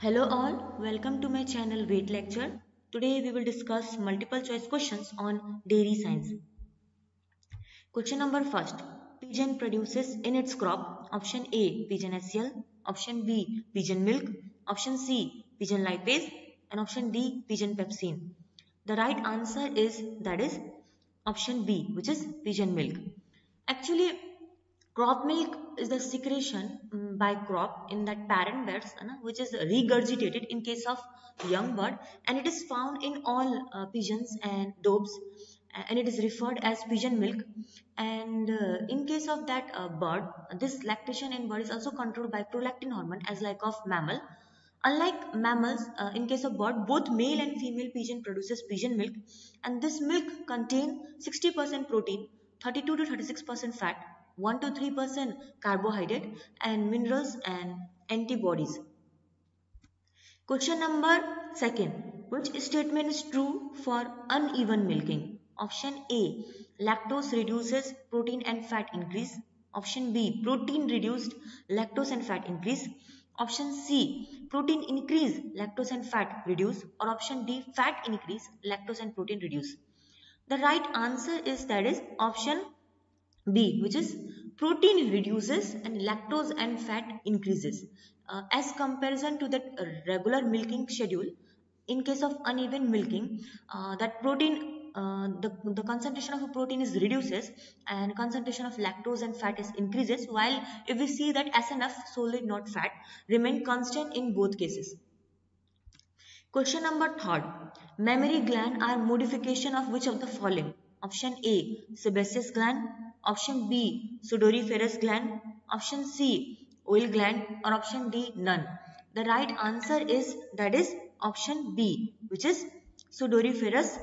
Hello all, welcome to my channel Weight Lecture. Today we will discuss multiple choice questions on dairy science. Question number first. Pigeon produces in its crop option A pigeon HCl, option B pigeon milk, option C pigeon lipase and option D pigeon pepsine. The right answer is option B, which is pigeon milk. Actually, crop milk is the secretion by crop in that parent birds which is regurgitated in case of young bird, and it is found in all pigeons and doves, and it is referred as pigeon milk. And in case of that bird, this lactation in bird is also controlled by prolactin hormone as like of mammal. Unlike mammals, in case of bird, both male and female pigeon produces pigeon milk, and this milk contain 60% protein, 32 to 36% fat, 1 to 3% carbohydrate, and minerals and antibodies. Question number second. Which statement is true for uneven milking? Option A. Lactose reduces protein and fat increase. Option B. Protein reduced lactose and fat increase. Option C. Protein increase lactose and fat reduce. Or option D. Fat increase lactose and protein reduce. The right answer is option B, which is protein reduces and lactose and fat increases. As comparison to that regular milking schedule, in case of uneven milking, that protein, the concentration of a protein is reduces and concentration of lactose and fat is increases, while if we see that SNF, solid not fat, remain constant in both cases. Question number third. Mammary gland are modification of which of the following? Option A. Sebaceous gland. Option B. Sudoriferous gland. Option C. Oil gland. Or option D. None. The right answer is option B, which is sudoriferous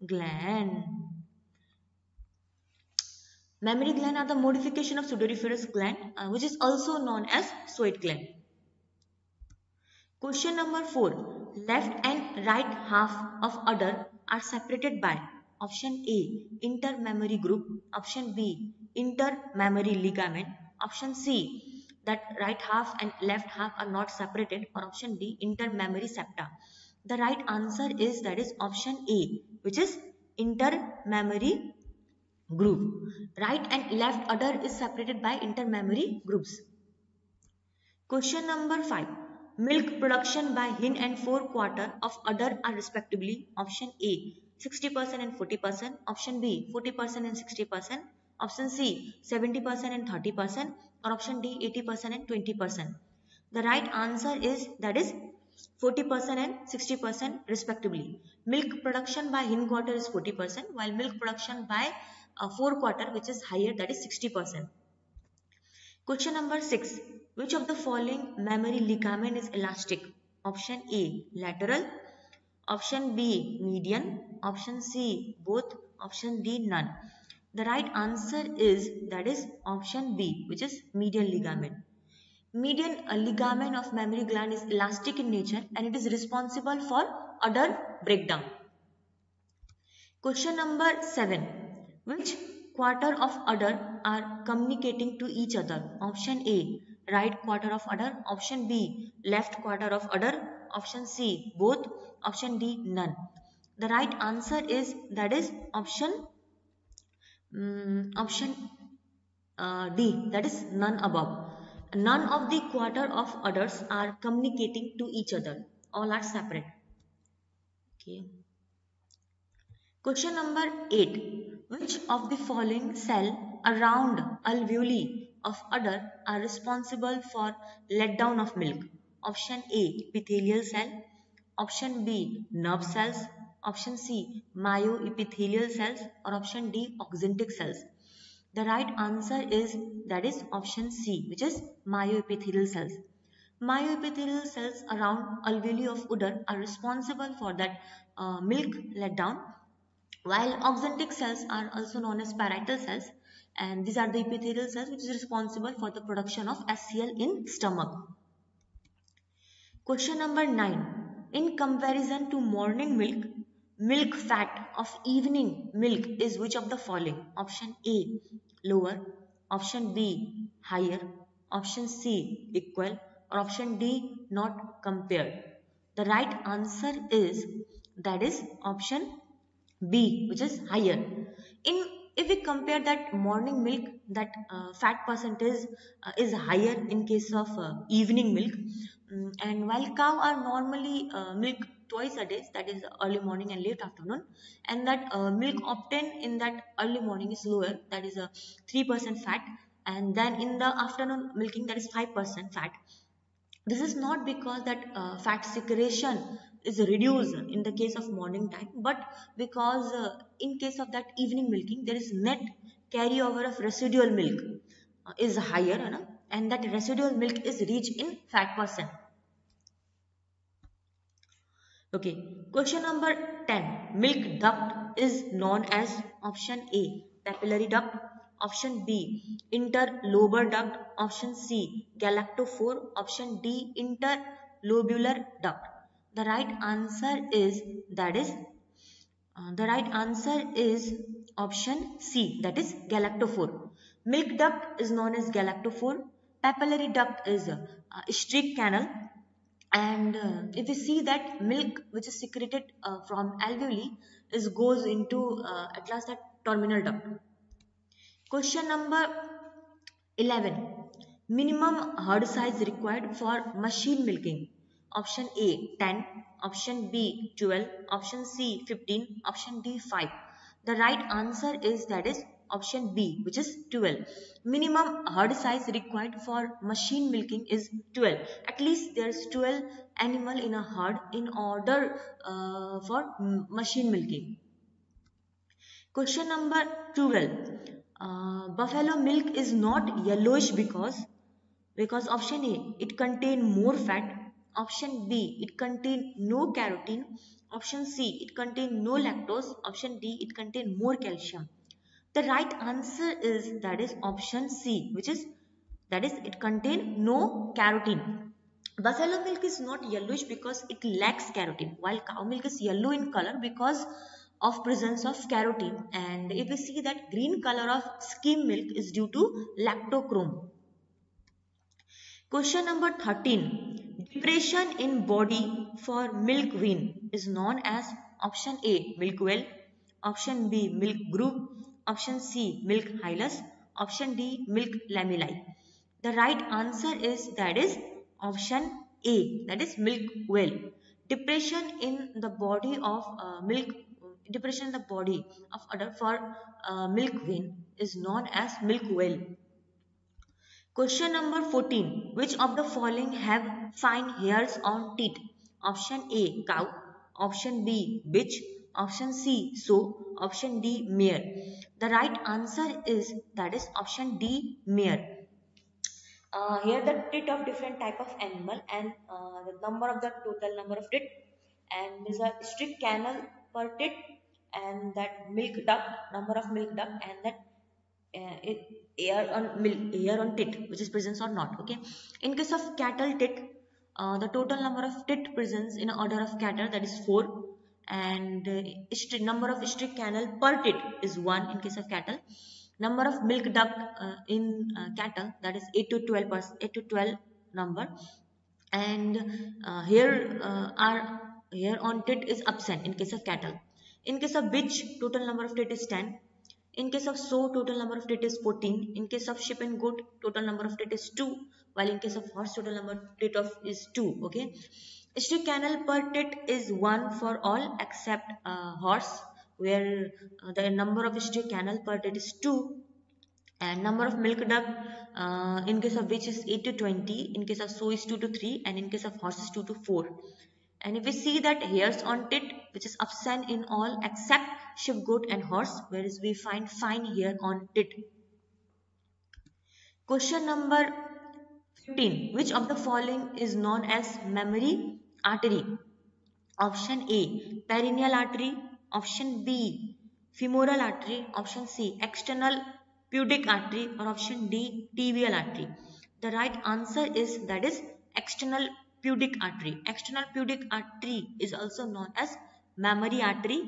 gland. Mammary gland are the modification of sudoriferous gland, which is also known as sweat gland. Question number 4. Left and right half of udder are separated by option A. Intermammary group, option B. Intermammary ligament, option C. That right half and left half are not separated, or option D. Intermammary septa. The right answer is option A, which is intermammary group. Right and left udder is separated by intermammary groups. Question number 5. Milk production by hind and forequarter of udder are respectively option A 60% and 40%, option B 40% and 60%, option C 70% and 30%, or option D 80% and 20%. The right answer is 40% and 60% respectively. Milk production by hind quarter is 40%, while milk production by forequarter, which is higher, that is 60%. Question number 6. Which of the following mammary ligament is elastic? Option A. Lateral. Option B. Median. Option C. Both. Option D. None. The right answer is option B, which is median ligament. Median ligament of mammary gland is elastic in nature, and it is responsible for udder breakdown. Question number 7. Which quarter of udder are communicating to each other? Option A. Right quarter of udder. Option B. Left quarter of udder. Option C. Both. Option D. None. The right answer is option D, that is none above. None of the quarter of udders are communicating to each other. All are separate. Okay. Question number 8. Which of the following cell around alveoli of udder are responsible for letdown of milk? Option A. Epithelial cell. Option B. Nerve cells. Option C. Myoepithelial cells. Or option D. Oxyntic cells. The right answer is option C, which is myoepithelial cells. Myoepithelial cells around alveoli of udder are responsible for that milk letdown, while oxyntic cells are also known as parietal cells, and these are the epithelial cells which is responsible for the production of HCl in stomach. Question number 9. In comparison to morning milk, milk fat of evening milk is which of the following? Option A. Lower. Option B. Higher. Option C. Equal. or option D, not compared? The right answer is, that is option B, which is higher. In If we compare that morning milk, that fat percentage is higher in case of evening milk. And while cow are normally milk twice a day, that is early morning and late afternoon, and that milk obtained in that early morning is lower, that is a 3% fat, and then in the afternoon milking, that is 5% fat. This is not because that fat secretion is reduced in the case of morning time, but because in case of that evening milking, there is net carryover of residual milk is higher, and that residual milk is rich in fat percent. Okay, question number 10. Milk duct is known as option A, papillary duct, option B, interlobar duct, option C, galactophore, option D, interlobular duct. The right answer is, option C, that is galactophore. Milk duct is known as galactophore. Papillary duct is streak canal, and if you see that milk which is secreted from alveoli is goes into at last that terminal duct. Question number 11. Minimum herd size required for machine milking. Option A 10, option B 12, option C 15, option D 5. The right answer is, that is option B, which is 12. Minimum herd size required for machine milking is 12. At least there's 12 animal in a herd in order for machine milking. Question number 12. Buffalo milk is not yellowish because option A, it contain more fat, option B, it contain no carotene, option C, it contain no lactose, option D, it contain more calcium. The right answer is, that is option C, which is, that is it contain no carotene. Buffalo milk is not yellowish because it lacks carotene, while cow milk is yellow in color because of presence of carotene. And if we see that green color of skim milk is due to lactochrome. Question number 13. Depression in body for milk vein is known as option A, milk well, option B, milk groove, option C, milk hilus, option D, milk lamellae. The right answer is, that is option A, that is milk well. Depression in the body of depression in the body of udder for milk vein is known as milk well. Question number 14. Which of the following have fine hairs on teeth? Option A, cow, option B, bitch, option C, sow, option D, mare. The right answer is, that is option D, mare. Here the teeth of different type of animal, and the total number of teeth, and there's a strict canal per teeth, and that milk duct, number of milk duct, and that air on tit, which is presence or not. Okay, in case of cattle tit, the total number of tit presence in order of cattle, that is 4, and number of strict canal per tit is 1 in case of cattle. Number of milk duct in cattle, that is 8 to 12 number, and here on tit is absent in case of cattle. In case of bitch, total number of tit is 10. In case of sow, total number of tit is 14. In case of sheep and goat, total number of tit is 2. While in case of horse, total number of tit is 2. Okay. Strict canal per tit is 1 for all except horse, where the number of strict canal per tit is 2. And number of milk duct in case of bitch is 8 to 20. In case of sow is 2 to 3. And in case of horse is 2 to 4. And if we see that hairs on tit, which is absent in all except sheep, goat and horse, whereas we find fine hair on tit. Question number 15. Which of the following is known as mammary artery? Option A, perineal artery, option B, femoral artery, option C, external pubic artery, or option D, tibial artery. The right answer is, that is external pubic artery. External pubic artery is also known as mammary artery,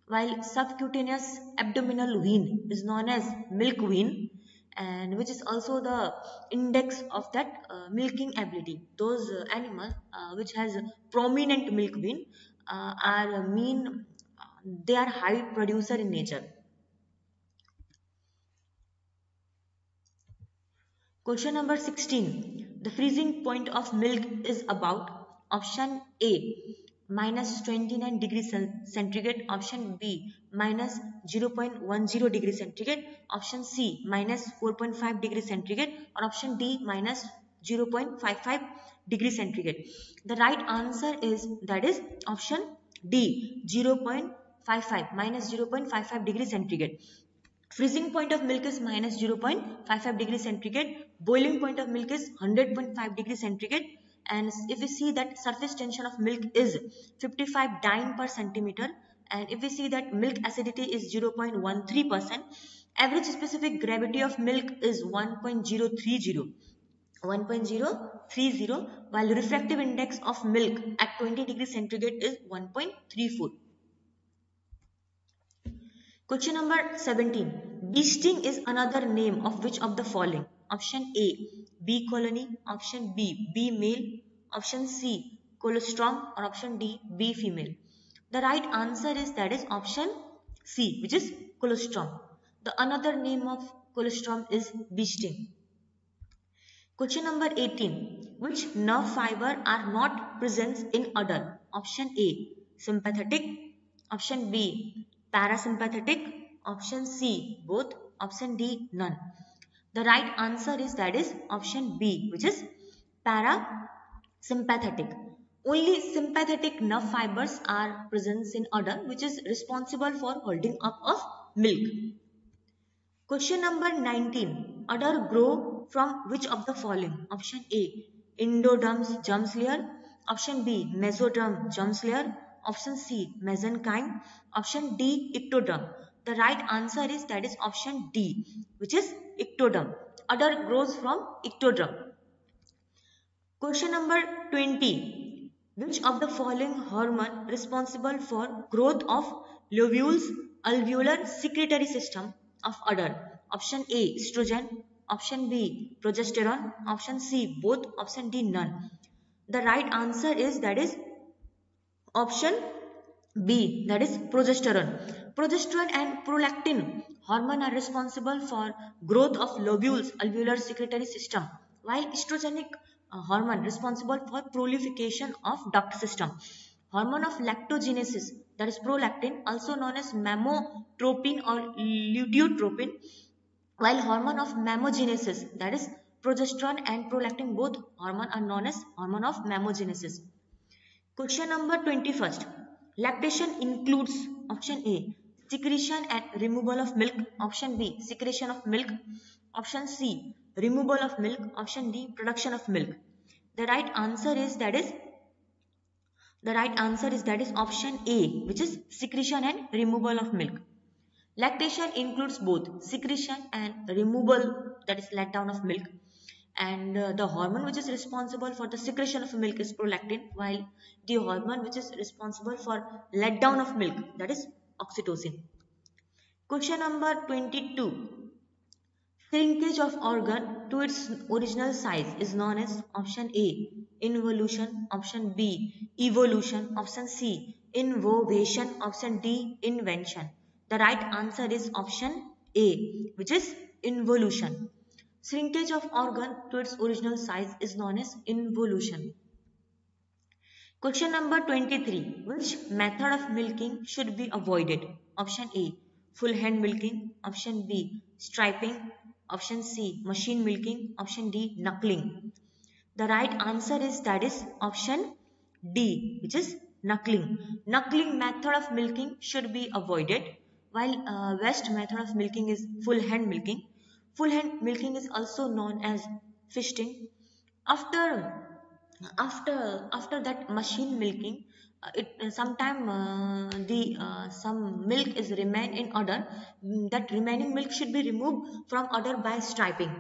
while subcutaneous abdominal vein is known as milk vein, and which is also the index of that milking ability. Those animals which has prominent milk vein are mean they are high producer in nature. Question number 16. The freezing point of milk is about option A minus 29 degrees centigrade, option B minus 0.10 degrees centigrade, option C minus 4.5 degrees centigrade, or option D minus 0.55 degrees centigrade. The right answer is that is option D 0.55 minus 0.55 degrees centigrade. Freezing point of milk is minus 0.55 degrees centigrade. Boiling point of milk is 100.5 degrees centigrade. And if we see that surface tension of milk is 55 dyne per centimeter, and if we see that milk acidity is 0.13%, average specific gravity of milk is 1.030, while refractive index of milk at 20 degrees centigrade is 1.34. Question number 17. Bee sting is another name of which of the following? Option A, bee colony. Option B, bee male. Option C, colostrum. Or option D, bee female. The right answer is that is option C, which is colostrum. The another name of colostrum is bee sting. Question number 18. Which nerve fiber are not present in udder? Option A, sympathetic. Option B, parasympathetic. Option C, both. Option D, none. The right answer is that is option B, which is parasympathetic. Only sympathetic nerve fibers are present in udder, which is responsible for holding up of milk. Question number 19. Udder grow from which of the following? Option A, endoderm germs layer. Option B, mesoderm germs layer. Option C, mesenchyme. Option D, ectoderm. The right answer is that is option D, which is ectoderm. Udder grows from ectoderm. Question number 20. Which of the following hormone responsible for growth of lobules alveolar secretory system of udder? Option A, estrogen. Option B, progesterone. Option C, both. Option D, none. The right answer is that is option B, that is progesterone. Progesterone and prolactin hormone are responsible for growth of lobules alveolar secretory system, while estrogenic hormone responsible for proliferation of duct system. Hormone of lactogenesis, that is prolactin, also known as mammotropin or luteotropin, while hormone of mammogenesis, that is progesterone and prolactin, both hormone are known as hormone of mammogenesis. Question number 21st. Lactation includes option A, secretion and removal of milk. Option B, secretion of milk. Option C, removal of milk. Option D, production of milk. The right answer is that is option A, which is secretion and removal of milk. Lactation includes both secretion and removal, that is let down of milk. And the hormone which is responsible for the secretion of milk is prolactin, while the hormone which is responsible for let down of milk, that is oxytocin. Question number 22. Shrinkage of organ to its original size is known as option A, involution. Option B, evolution. Option C, innovation. Option D, invention. The right answer is option A, which is involution. Shrinkage of organ to its original size is known as involution. Question number 23. Which method of milking should be avoided? Option A, full hand milking. Option B, striping. Option C, machine milking. Option D, knuckling. The right answer is that is option D, which is knuckling. Knuckling method of milking should be avoided, while best method of milking is full hand milking. Full hand milking is also known as fisting. After that machine milking, some milk is remain in udder. That remaining milk should be removed from udder by striping.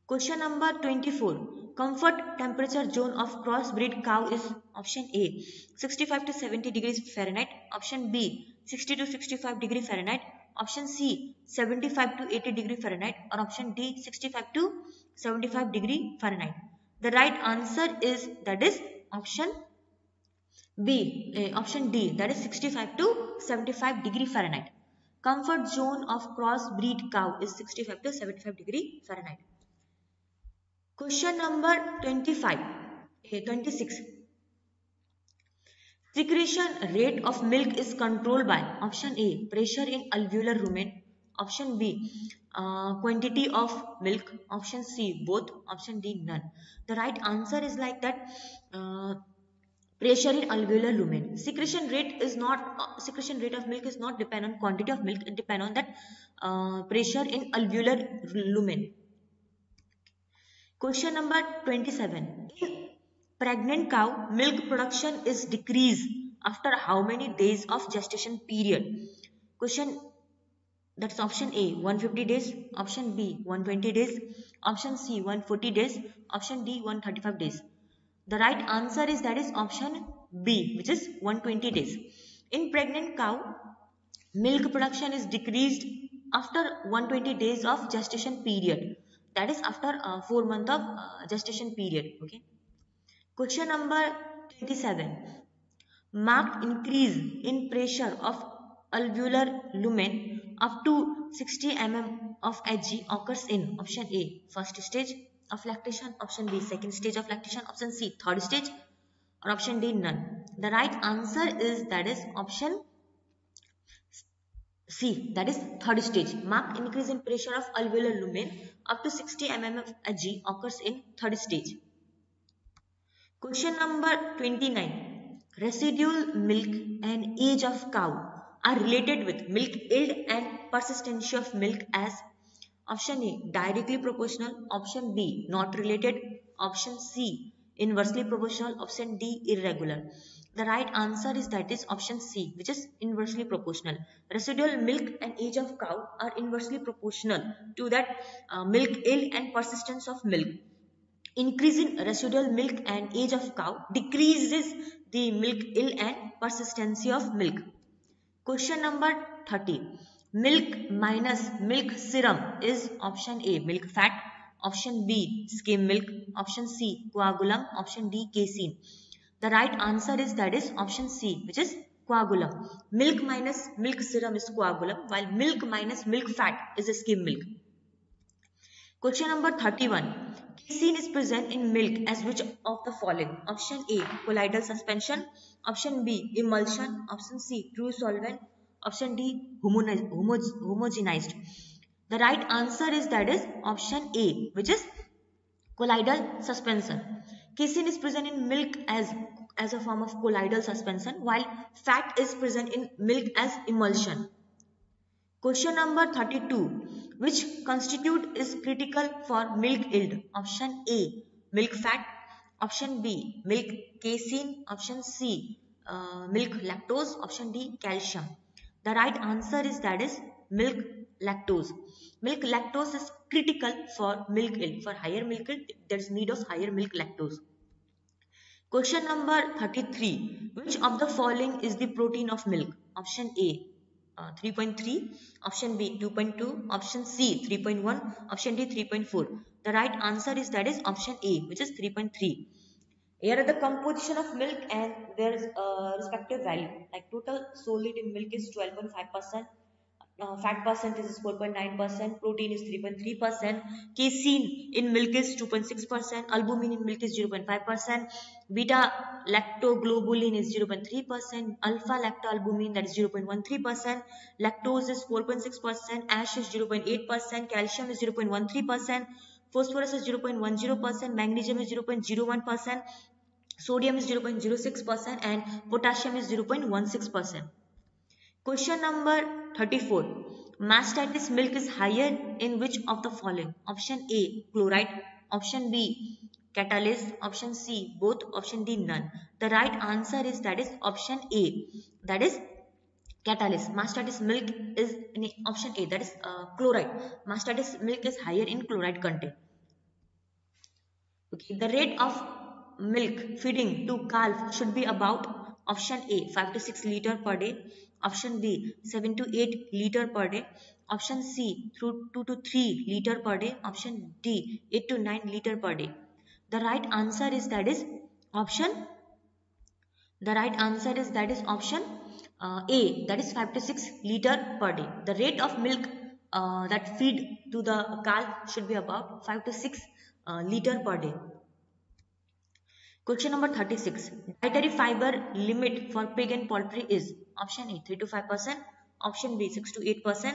Question number 24. Comfort temperature zone of crossbreed cow is option A, 65 to 70 degrees Fahrenheit. Option B, 60 to 65 degree Fahrenheit. option C 75 to 80 degree Fahrenheit, or option D 65 to 75 degree Fahrenheit. The right answer is option B, option D, that is 65 to 75 degree Fahrenheit. Comfort zone of crossbreed cow is 65 to 75 degree Fahrenheit. Question number 26. Secretion rate of milk is controlled by option A, pressure in alveolar lumen, option B, quantity of milk, option C, both, option D, none. The right answer is like that, pressure in alveolar lumen. Secretion rate of milk is not depend on quantity of milk, it depend on that pressure in alveolar lumen. Question number 27. In pregnant cow, milk production is decreased after how many days of gestation period? Question, that's option A 150 days, option B 120 days, option C 140 days, option D 135 days. The right answer is option B, which is 120 days. In pregnant cow, milk production is decreased after 120 days of gestation period. That is after 4 months of gestation period. Okay. Question number 27. Marked increase in pressure of alveolar lumen up to 60 mm of Hg occurs in option A, first stage of lactation, option B, second stage of lactation, option C, third stage, or option D, none. The right answer is option C, that is third stage. Marked increase in pressure of alveolar lumen up to 60 mm of Hg occurs in third stage. Question number 29. Residual milk and age of cow are related with milk yield and persistency of milk as option A, directly proportional, option B, not related, option C, inversely proportional, option D, irregular. The right answer is option C, which is inversely proportional. Residual milk and age of cow are inversely proportional to that milk yield and persistence of milk. Increase in residual milk and age of cow decreases the milk yield and persistency of milk. Question number 30. Milk minus milk serum is option A, milk fat, option B, skim milk, option C, coagulum, option D, casein. The right answer is option C, which is coagulum. Milk minus milk serum is coagulum, while milk minus milk fat is skim milk. Question number 31. Casein is present in milk as which of the following? Option A, colloidal suspension, option B, emulsion, option C, true solvent, option D, homogenized. The right answer is option A, which is colloidal suspension. Casein is present in milk as a form of colloidal suspension, while fat is present in milk as emulsion. Question number 32. Which constituent is critical for milk yield? Option A, milk fat, option B, milk casein, option C, milk lactose, option D, calcium. The right answer is milk lactose. Milk lactose is critical for milk yield. For higher milk yield, there is need of higher milk lactose. Question number 33. Which of the following is the protein of milk? Option A, 3.3, option B 2.2, option C 3.1, option D 3.4. The right answer is option A, which is 3.3. Here are the composition of milk and their respective value. Like total solid in milk is 12.5%, fat percentage is 4.9%, protein is 3.3%, casein in milk is 2.6%, albumin in milk is 0.5%, beta lactoglobulin is 0.3%, alpha lactalbumin, that is 0.13%, lactose is 4.6%, ash is 0.8%, calcium is 0.13%, phosphorus is 0.10%, magnesium is 0.01%, sodium is 0.06%, and potassium is 0.16%. Question number 34. Mastitis milk is higher in which of the following? Option A, chloride, option B, catalase, option C, both, option D, none. The right answer is option A, that is catalase. Mastitis milk is in option A, that is chloride. Mastitis milk is higher in chloride content. Okay, the rate of milk feeding to calf should be about option A, 5 to 6 liter per day, Option B 7 to 8 liter per day. Option C through 2 to 3 liter per day. Option D 8 to 9 liter per day. The right answer is option. The right answer is option A, that is 5 to 6 liter per day. The rate of milk that feed to the calf should be about 5 to 6 liter per day. Question number 36. Dietary fiber limit for pig and poultry is option A 3 to 5%, option B 6 to 8%,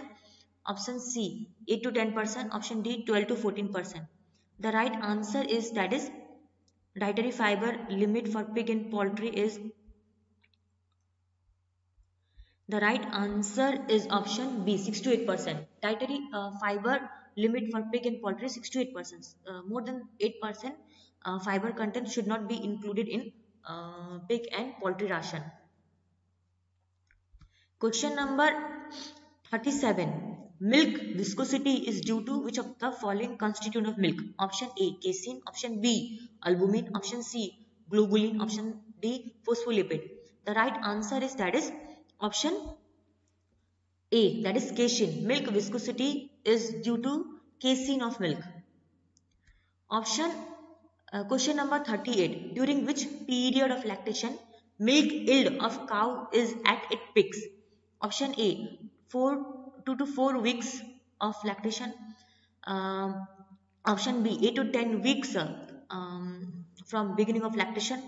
option C 8 to 10%, option D 12 to 14%. The right answer is dietary fiber limit for pig and poultry is option B 6 to 8%. Dietary fiber limit for pig and poultry 6 to 8%. More than 8% fiber content should not be included in pig and poultry ration. Question number 37. Milk viscosity is due to which of the following constituent of milk? Option A casein, option B albumin, option C globulin, option D phospholipid. The right answer is option A, that is casein. Milk viscosity is due to casein of milk. Question number 38. During which period of lactation milk yield of cow is at its peaks? Option A 2 to 4 weeks of lactation. Option B 8 to 10 weeks from beginning of lactation.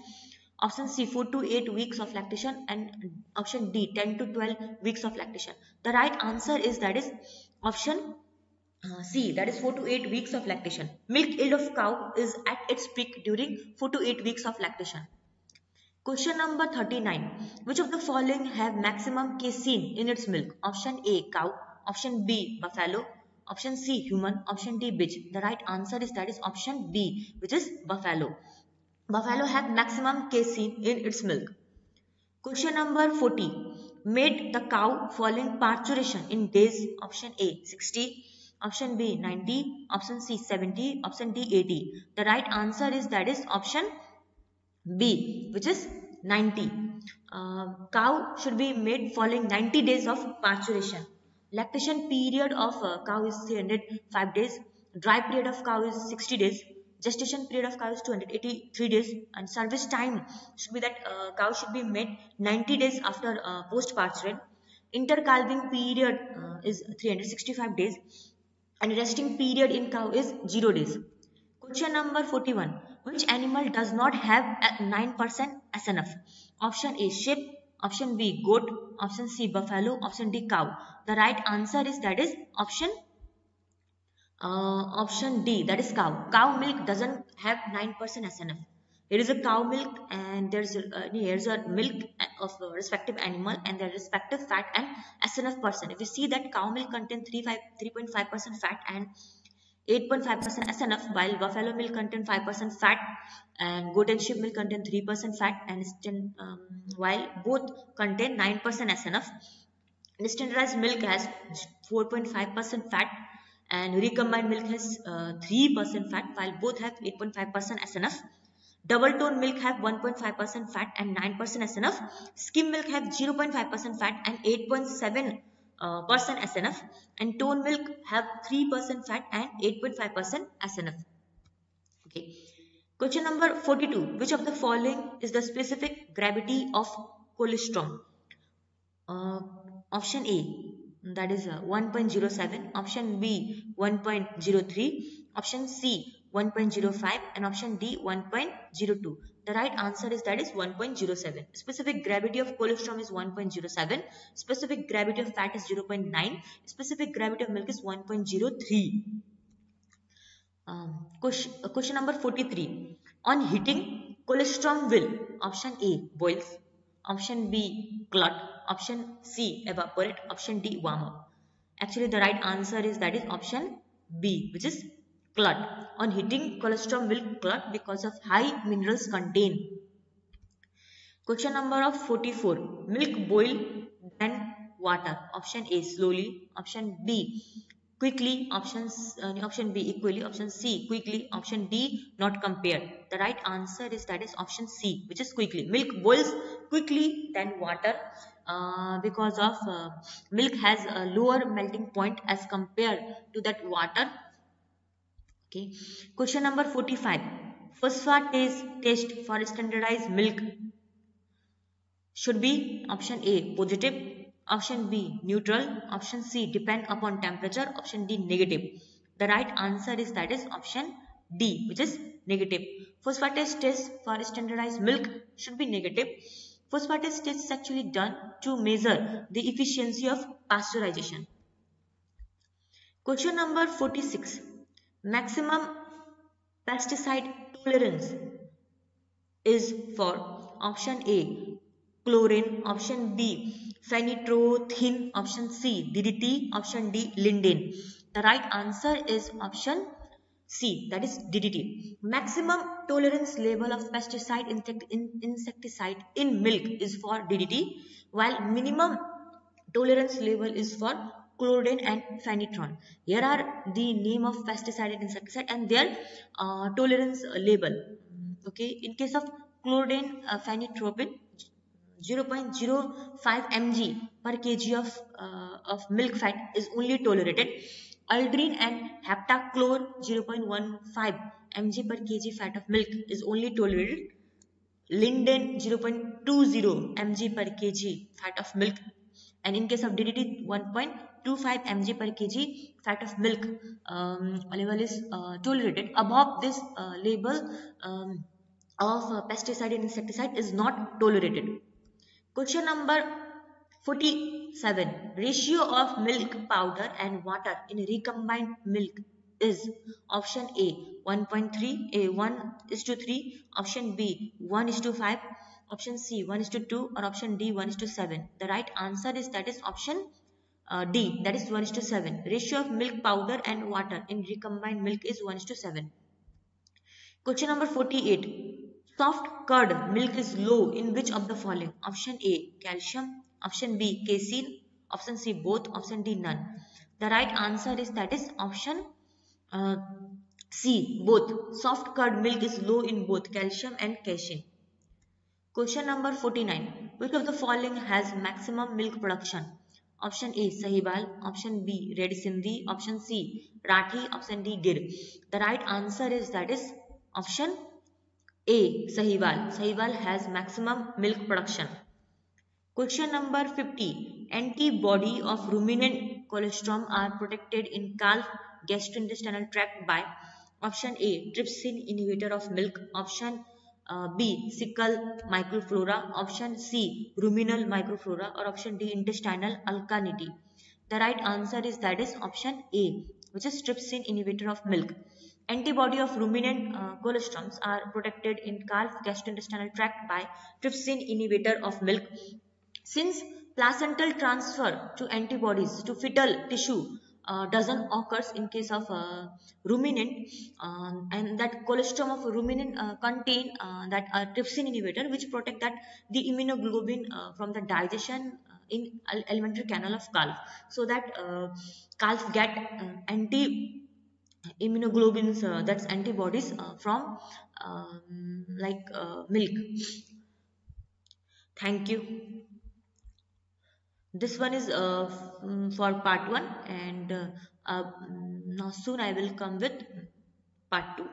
Option C 4 to 8 weeks of lactation, and option D 10 to 12 weeks of lactation. The right answer is option C, that is 4 to 8 weeks of lactation. Milk yield of cow is at its peak during 4 to 8 weeks of lactation. Question number 39. Which of the following have maximum casein in its milk? Option A cow, option B buffalo, option C human, option D bitch. The right answer is option B, which is buffalo. Buffalo have maximum casein in its milk. Question number 40. Made the cow following parturition in days. Option A 60, option B 90, option C 70, option D 80. The right answer is option B, which is 90. Cow should be made following 90 days of parturition. Lactation period of cow is 305 days. Dry period of cow is 60 days. Gestation period of cow is 283 days, and service time should be that cow should be made 90 days after post parturient. Intercalving period is 365 days, and resting period in cow is 0 days. Question number 41. Which animal does not have 9% SNF? Option A sheep, option B goat, option C buffalo, option D cow. The right answer is option D, that is cow. Cow milk doesn't have 9% SNF. Here is a cow milk, and here's a milk of a respective animal and their respective fat and SNF percent. If you see that cow milk contains 3.5% fat and 8.5% SNF, while buffalo milk contains 5% fat and goat and sheep milk contain 3% fat, and while both contain 9% SNF. And standardized milk has 4.5% fat and recombined milk has 3% fat, while both have 8.5% SNF. Double tone milk have 1.5% fat and 9% SNF. Skim milk have 0.5% fat and 8.7% SNF, and tone milk have 3% fat and 8.5% SNF. Okay. Question number 42. Which of the following is the specific gravity of colostrum? Option A, that is 1.07, option B 1.03, option C 1.05, and option D 1.02. The right answer is 1.07. Specific gravity of colostrum is 1.07. Specific gravity of fat is 0.9. Specific gravity of milk is 1.03. Question number 43. On heating, colostrum will, option A boils, option B clot, option C evaporate, option D warm up. Actually the right answer is option B, which is clot. On heating, colostrum will clot because of high minerals contained. Question number 44. Milk boil than water. Option A slowly, option B quickly, option B equally, option C quickly, option D not compared. The right answer is option C, which is quickly. Milk boils quickly than water because of milk has a lower melting point as compared to that water. Okay. Question number 45. Phosphatase test for standardized milk should be option A positive, option B neutral, option C depend upon temperature, option D negative. The right answer is that is option D, which is negative. Phosphatase test for standardized milk should be negative. Phosphatase test is actually done to measure the efficiency of pasteurization. Question number 46. Maximum pesticide tolerance is for option A chlorine, option B phenitrophin, option C DDT, option D linden. The right answer is option C, that is DDT. Maximum tolerance level of pesticide insecticide in milk is for DDT, while minimum tolerance level is for chlorine and phenitron. Here are the name of pesticide and insecticide and their tolerance level. Okay, in case of chlorine phenitropin, 0.05 mg per kg of milk fat is only tolerated. Aldrin and heptachlor 0.15 mg per kg fat of milk is only tolerated. Linden 0.20 mg per kg fat of milk, and in case of DDT 1.25 mg per kg fat of milk level is tolerated. Above this label of pesticide and insecticide is not tolerated. Question number 47. Ratio of milk powder and water in recombined milk is option A 1.3, A 1 is to 3, option B 1 is to 5, option C 1 is to 2, or option D 1 is to 7. The right answer is that is option D, that is 1 is to 7. Ratio of milk powder and water in recombined milk is 1 is to 7. Question number 48. Soft curd milk is low in which of the following? Option A calcium, option B casein, option C both, option D none. The right answer is that is option uh, C both. Soft curd milk is low in both calcium and casein. Question number 49. Which of the following has maximum milk production? Option A Sahiwal, option B Red Sindhi, option C Rathi, option D Gir. The right answer is that is option A Sahiwal. Sahiwal has maximum milk production. Question number 50. Antibody of ruminant colostrum are protected in calf gastrointestinal tract by option A trypsin inhibitor of milk, option B sickle microflora, option C ruminal microflora, or option D intestinal alkalinity. The right answer is that is option A, which is trypsin inhibitor of milk. Antibody of ruminant colostrums are protected in calf gastrointestinal tract by trypsin inhibitor of milk. Since placental transfer to antibodies to fetal tissue doesn't occurs in case of ruminant, and that colostrum of ruminant contain that trypsin inhibitor which protect that the immunoglobulin from the digestion in alimentary canal of calf, so that calf get anti immunoglobulins, that's antibodies from milk. Thank you. This one is for part 1, and now soon I will come with part 2.